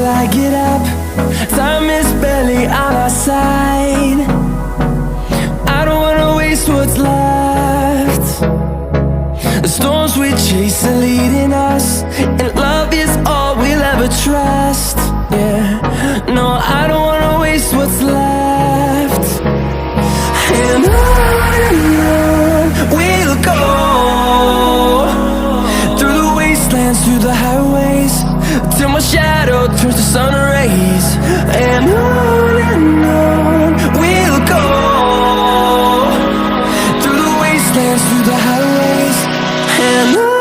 I get up. Time is barely on our side. I don't wanna waste what's left. The storms we chase are leading us, and love is all we'll ever trust. Yeah, no, I don't wanna waste what's left. And on we'll go, through the wastelands, through the highways, till my shadow turns to sun rays. And on we'll go, through the wastelands, through the highways, and on.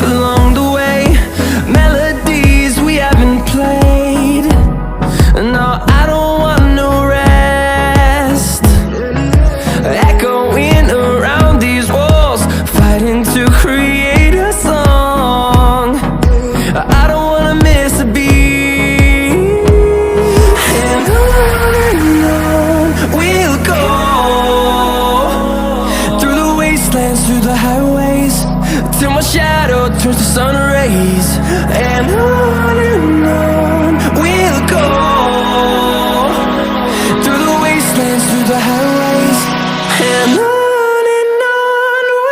Along the way, melodies we haven't played. No, I don't want no rest. Echoing around these walls, fighting to create a song. I don't wanna miss a beat. And on we'll go, through the wastelands, through the highways, till my shadow turns to sun rays. And on